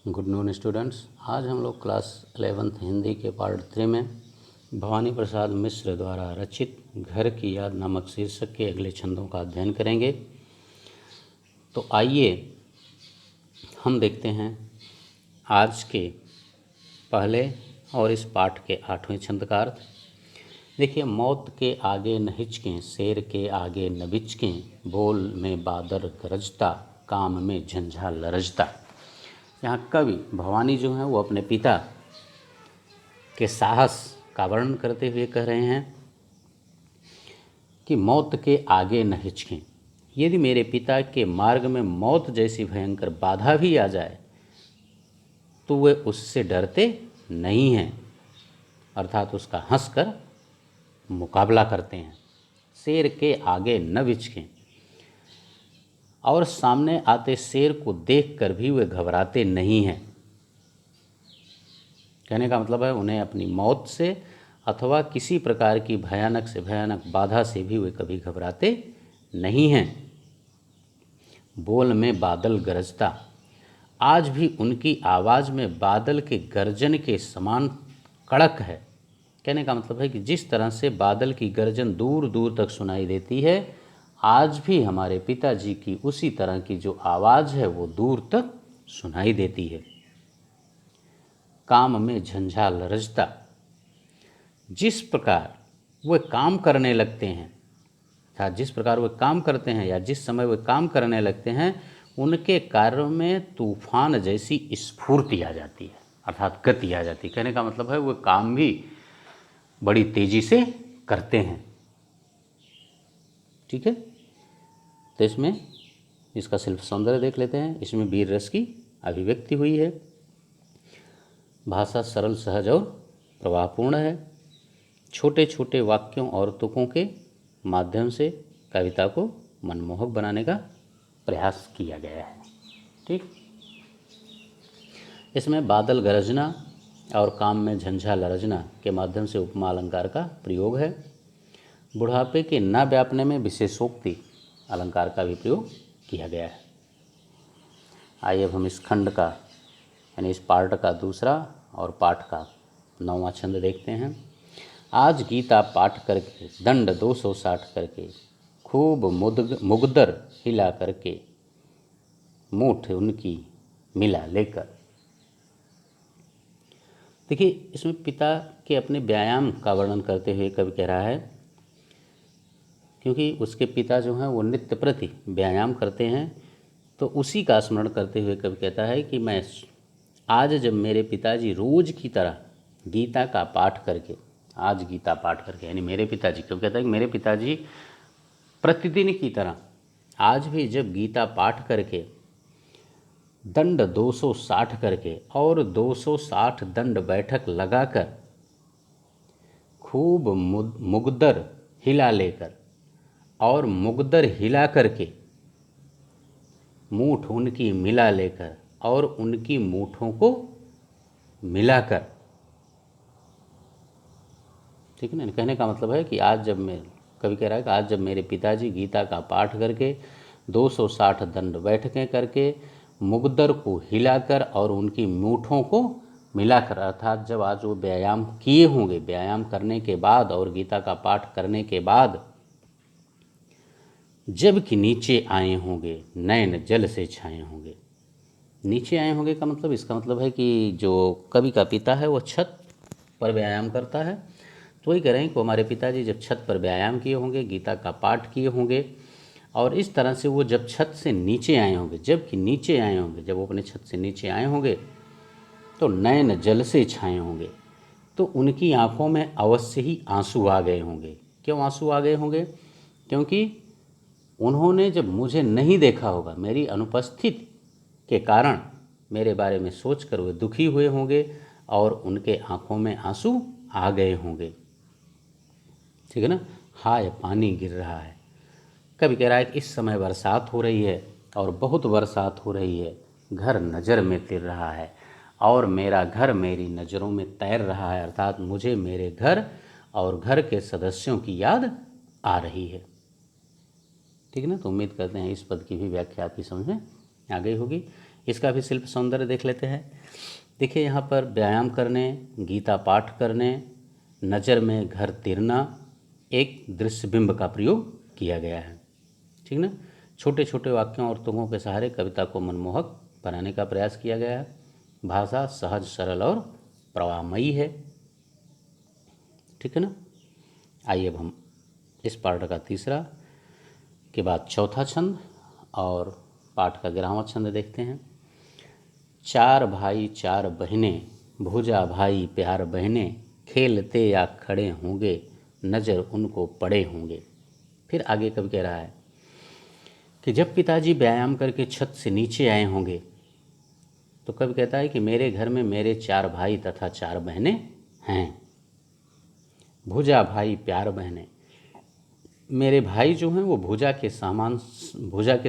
Good noon students. आज हम लोग क्लास 11th हिंदी के पार्ट 3 में भवानी प्रसाद मिश्र द्वारा रचित घर की याद नामक शीर्षक के अगले छंदों का अध्ययन करेंगे। तो आइए हम देखते हैं आज के पहले और इस पाठ के 8वें छंद का अर्थ। देखिए, मौत के आगे न हिचकें, शेर के आगे न बिचकें, बोल में बादल गरजता, काम में झंझा लरजता। यहाँ कवि भवानी जो हैं वो अपने पिता के साहस का वर्णन करते हुए कह रहे हैं कि मौत के आगे न हिचकें। यदि मेरे पिता के मार्ग में मौत जैसी भयंकर बाधा भी आ जाए तो वे उससे डरते नहीं हैं, अर्थात उसका हंसकर मुकाबला करते हैं। शेर के आगे न बिचकें, और सामने आते शेर को देखकर भी वे घबराते नहीं हैं। कहने का मतलब है उन्हें अपनी मौत से अथवा किसी प्रकार की भयानक से भयानक बाधा से भी वे कभी घबराते नहीं हैं। बोल में बादल गरजता, आज भी उनकी आवाज़ में बादल के गर्जन के समान कड़क है। कहने का मतलब है कि जिस तरह से बादल की गर्जन दूर दूर तक सुनाई देती है, आज भी हमारे पिताजी की उसी तरह की जो आवाज़ है वो दूर तक सुनाई देती है। काम में झंझा लरजता, जिस प्रकार वे काम करने लगते हैं या जिस प्रकार वे काम करते हैं या जिस समय वे काम करने लगते हैं, उनके कार्यों में तूफान जैसी स्फूर्ति आ जाती है, अर्थात गति आ जाती है। कहने का मतलब है वे काम भी बड़ी तेजी से करते हैं। ठीक है, तो इसमें इसका शिल्प सौंदर्य देख लेते हैं। इसमें वीर रस की अभिव्यक्ति हुई है, भाषा सरल सहज और प्रवाहपूर्ण है, छोटे छोटे वाक्यों और तुकों के माध्यम से कविता को मनमोहक बनाने का प्रयास किया गया है। ठीक, इसमें बादल गरजना और काम में झंझा लरजना के माध्यम से उपमा अलंकार का प्रयोग है। बुढ़ापे के न व्यापने में विशेषोक्ति अलंकार का भी प्रयोग किया गया है। आइए अब हम इस खंड का यानी इस पार्ट का दूसरा और पाठ का 9वां छंद देखते हैं। आज गीता पाठ करके, दंड 260 करके, खूब मुगदर हिला करके, मूठ उनकी मिला लेकर। देखिए, इसमें पिता के अपने व्यायाम का वर्णन करते हुए कवि कह रहा है, क्योंकि उसके पिता जो हैं वो नित्य प्रति व्यायाम करते हैं, तो उसी का स्मरण करते हुए कवि कहता है कि मैं आज जब मेरे पिताजी रोज की तरह गीता का पाठ करके, आज गीता पाठ करके, यानी मेरे पिताजी, क्यों कहता है कि मेरे पिताजी प्रतिदिन की तरह आज भी जब गीता पाठ करके, दंड 260 करके और 260 दंड बैठक लगाकर, खूब मुगदर हिला लेकर और मुगदर हिला करके, मूठ उनकी मिला लेकर और उनकी मूठों को मिलाकर। ठीक है ना। कहने का मतलब है कि आज जब मैं, कवि कह रहा है कि आज जब मेरे पिताजी गीता का पाठ करके 260 दंड बैठकें करके, मुगदर को हिलाकर और उनकी मूठों को मिलाकर, अर्थात जब आज वो व्यायाम किए होंगे, व्यायाम करने के बाद और गीता का पाठ करने के बाद जब कि नीचे आए होंगे, नैन जल से छाए होंगे। नीचे आए होंगे का मतलब, इसका मतलब है कि जो कवि का पिता है वो छत पर व्यायाम करता है, तो वही कह रहे हैं कि हमारे पिताजी जब छत पर व्यायाम किए होंगे, गीता का पाठ किए होंगे, और इस तरह से वो जब छत से नीचे आए होंगे, जब कि नीचे आए होंगे, जब वो अपने छत से नीचे आए होंगे तो नैन जल से छाए होंगे, तो उनकी आंखों में अवश्य ही आंसू आ गए होंगे। क्यों आंसू आ गए होंगे? क्योंकि उन्होंने जब मुझे नहीं देखा होगा, मेरी अनुपस्थिति के कारण मेरे बारे में सोचकर वे दुखी हुए होंगे और उनके आंखों में आंसू आ गए होंगे। ठीक है ना। हाय पानी गिर रहा है। कभी कह रहा है कि इस समय बरसात हो रही है और बहुत बरसात हो रही है, घर नज़र में तिर रहा है और मेरा घर मेरी नज़रों में तैर रहा है, अर्थात मुझे मेरे घर और घर के सदस्यों की याद आ रही है। ठीक है ना। तो उम्मीद करते हैं इस पद की भी व्याख्या आपकी समझ में आ गई होगी। इसका भी शिल्प सौंदर्य देख लेते हैं। देखिए यहाँ पर व्यायाम करने, गीता पाठ करने, नज़र में घर तिरना, एक दृश्य बिंब का प्रयोग किया गया है। ठीक ना। छोटे छोटे वाक्यों और तुकों के सहारे कविता को मनमोहक बनाने का प्रयास किया गया है। भाषा सहज, सरल और प्रवाहमयी है। ठीक है ना। आइए अब हम इस पाठ का तीसरा के बाद चौथा छंद और पाठ का 11वां छंद देखते हैं। चार भाई चार बहनें, भूजा भाई प्यार बहनें, खेलते या खड़े होंगे, नज़र उनको पड़े होंगे। फिर आगे कब कह रहा है कि जब पिताजी व्यायाम करके छत से नीचे आए होंगे, तो कब कहता है कि मेरे घर में मेरे 4 भाई तथा 4 बहनें हैं। भुजा भाई प्यार बहनें, मेरे भाई जो हैं वो भुजा के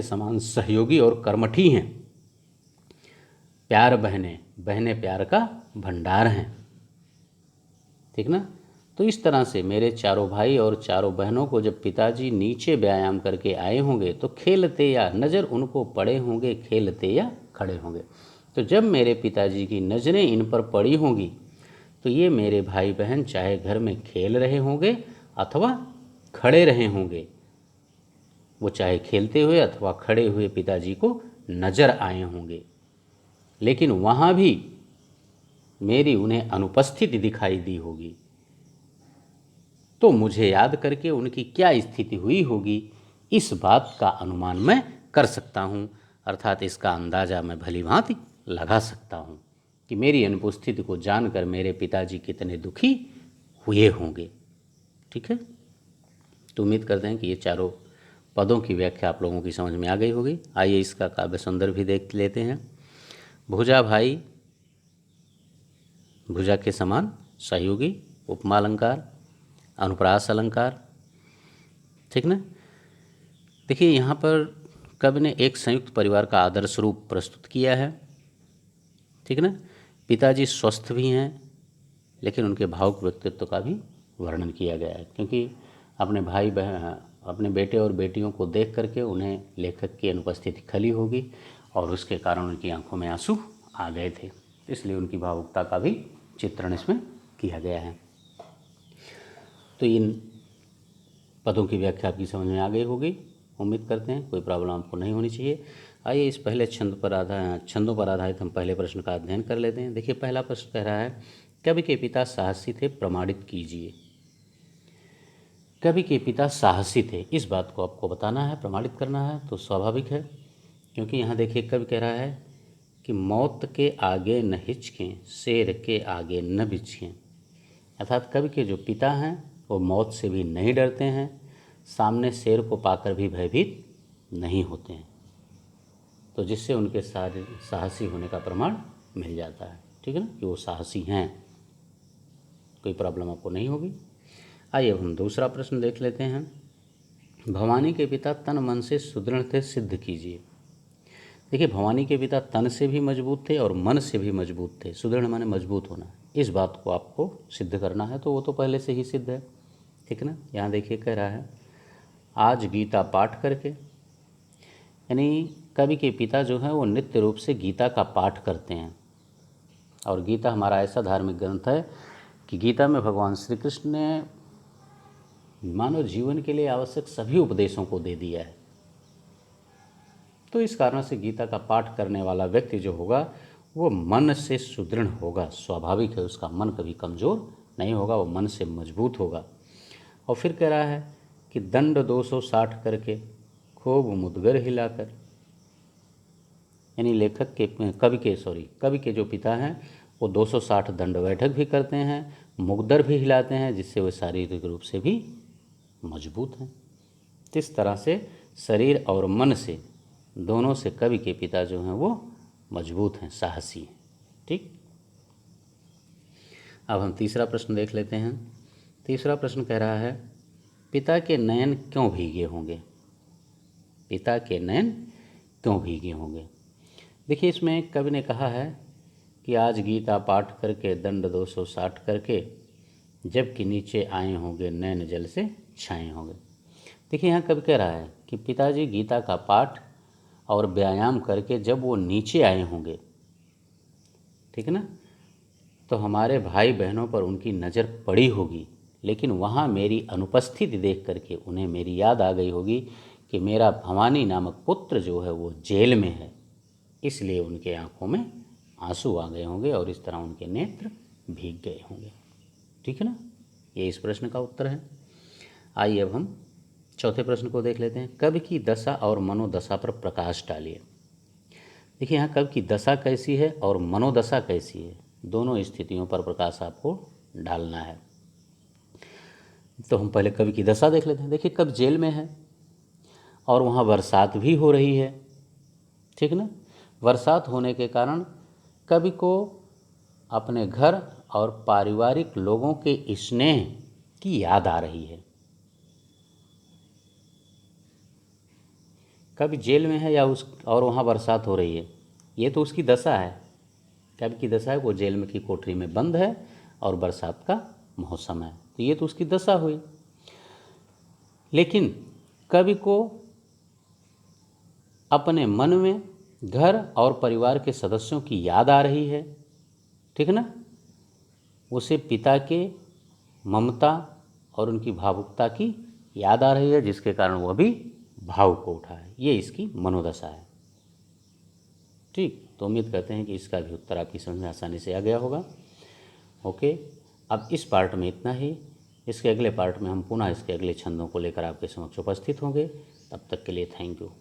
समान सहयोगी और कर्मठी हैं। प्यार बहनें, बहनें प्यार का भंडार हैं। ठीक ना। तो इस तरह से मेरे चारों भाई और चारों बहनों को जब पिताजी नीचे व्यायाम करके आए होंगे तो खेलते या नज़र उनको पड़े होंगे, खेलते या खड़े होंगे। तो जब मेरे पिताजी की नज़रें इन पर पड़ी होंगी तो ये मेरे भाई बहन चाहे घर में खेल रहे होंगे अथवा खड़े रहे होंगे, वो चाहे खेलते हुए अथवा खड़े हुए पिताजी को नज़र आए होंगे, लेकिन वहाँ भी मेरी उन्हें अनुपस्थिति दिखाई दी होगी। तो मुझे याद करके उनकी क्या स्थिति हुई होगी, इस बात का अनुमान मैं कर सकता हूँ, अर्थात इसका अंदाज़ा मैं भली भांति लगा सकता हूँ कि मेरी अनुपस्थिति को जानकर मेरे पिताजी कितने दुखी हुए होंगे। ठीक है। तो उम्मीद करते हैं कि ये चारों पदों की व्याख्या आप लोगों की समझ में आ गई होगी। आइए इसका काव्य सौंदर्य भी देख लेते हैं। भुजा भाई, भुजा के समान सहयोगी, उपमा अलंकार, अनुप्रास अलंकार। ठीक ना। देखिए यहाँ पर कवि ने एक संयुक्त परिवार का आदर्श रूप प्रस्तुत किया है। ठीक ना। पिताजी स्वस्थ भी हैं, लेकिन उनके भावुक व्यक्तित्व का भी वर्णन किया गया है, क्योंकि अपने भाई बहन, अपने बेटे और बेटियों को देख करके उन्हें लेखक की अनुपस्थिति खली होगी और उसके कारण उनकी आंखों में आंसू आ गए थे, इसलिए उनकी भावुकता का भी चित्रण इसमें किया गया है। तो इन पदों की व्याख्या आपकी समझ में आ गई होगी, उम्मीद करते हैं कोई प्रॉब्लम आपको नहीं होनी चाहिए। आइए इस पहले छंदों पर आधारित हम पहले प्रश्न का अध्ययन कर लेते हैं। देखिए पहला प्रश्न कह रहा है, कवि के पिता साहसी थे, प्रमाणित कीजिए। कवि के पिता साहसी थे, इस बात को आपको बताना है, प्रमाणित करना है। तो स्वाभाविक है, क्योंकि यहाँ देखिए कवि कह रहा है कि मौत के आगे न हिचकें, शेर के आगे न बिचकें। अर्थात कवि के जो पिता हैं वो मौत से भी नहीं डरते हैं, सामने शेर को पाकर भी भयभीत नहीं होते हैं, तो जिससे उनके सारे साहसी होने का प्रमाण मिल जाता है। ठीक है ना, कि वो साहसी हैं, कोई प्रॉब्लम आपको नहीं होगी। आइए अब हम दूसरा प्रश्न देख लेते हैं। भवानी के पिता तन मन से सुदृढ़ थे, सिद्ध कीजिए। देखिए भवानी के पिता तन से भी मजबूत थे और मन से भी मजबूत थे। सुदृढ़ माने मजबूत होना, इस बात को आपको सिद्ध करना है, तो वो तो पहले से ही सिद्ध है। ठीक है ना। यहाँ देखिए कह रहा है, आज गीता पाठ करके, यानी कवि के पिता जो हैं वो नित्य रूप से गीता का पाठ करते हैं। और गीता हमारा ऐसा धार्मिक ग्रंथ है कि गीता में भगवान श्री कृष्ण ने मानव जीवन के लिए आवश्यक सभी उपदेशों को दे दिया है। तो इस कारण से गीता का पाठ करने वाला व्यक्ति जो होगा वो मन से सुदृढ़ होगा। स्वाभाविक है, उसका मन कभी कमज़ोर नहीं होगा, वो मन से मजबूत होगा। और फिर कह रहा है कि दंड 260 करके खूब मुदगर हिलाकर, यानी लेखक के कवि के जो पिता हैं वो 260 दंड बैठक भी करते हैं, मुगदर भी हिलाते हैं, जिससे वे शारीरिक रूप से भी मजबूत हैं। इस तरह से शरीर और मन से दोनों से कवि के पिता जो हैं वो मजबूत हैं, साहसी हैं। ठीक। अब हम तीसरा प्रश्न देख लेते हैं। तीसरा प्रश्न कह रहा है, पिता के नयन क्यों भीगे होंगे। पिता के नयन क्यों भीगे होंगे। देखिए इसमें कवि ने कहा है कि आज गीता पाठ करके, दंड 260 करके, जबकि नीचे आए होंगे नैन जल से छाए होंगे। देखिए यहाँ कवि कह रहा है कि पिताजी गीता का पाठ और व्यायाम करके जब वो नीचे आए होंगे, ठीक है ना, तो हमारे भाई बहनों पर उनकी नज़र पड़ी होगी, लेकिन वहाँ मेरी अनुपस्थिति देख करके उन्हें मेरी याद आ गई होगी कि मेरा भवानी नामक पुत्र जो है वो जेल में है, इसलिए उनके आंखों में आंसू आ गए होंगे और इस तरह उनके नेत्र भीग गए होंगे। ठीक है ना, ये इस प्रश्न का उत्तर है। आइए अब हम चौथे प्रश्न को देख लेते हैं। कवि की दशा और मनोदशा पर प्रकाश डालिए। देखिए यहाँ कवि की दशा कैसी है और मनोदशा कैसी है, दोनों स्थितियों पर प्रकाश आपको डालना है। तो हम पहले कवि की दशा देख लेते हैं। देखिए कवि जेल में है और वहाँ बरसात भी हो रही है, ठीक ना। बरसात होने के कारण कवि को अपने घर और पारिवारिक लोगों के स्नेह की याद आ रही है। कवि जेल में है या और वहाँ बरसात हो रही है, ये तो उसकी दशा है। कवि की दशा है वो जेल में की कोठरी में बंद है और बरसात का मौसम है, तो ये तो उसकी दशा हुई। लेकिन कवि को अपने मन में घर और परिवार के सदस्यों की याद आ रही है, ठीक है ना। उसे पिता के ममता और उनकी भावुकता की याद आ रही है, जिसके कारण वह भी भावुक हो उठा है। ये इसकी मनोदशा है। ठीक, तो उम्मीद करते हैं कि इसका भी उत्तर आपकी समझ में आसानी से आ गया होगा। ओके, अब इस पार्ट में इतना ही। इसके अगले पार्ट में हम पुनः इसके अगले छंदों को लेकर आपके समक्ष उपस्थित होंगे। तब तक के लिए थैंक यू।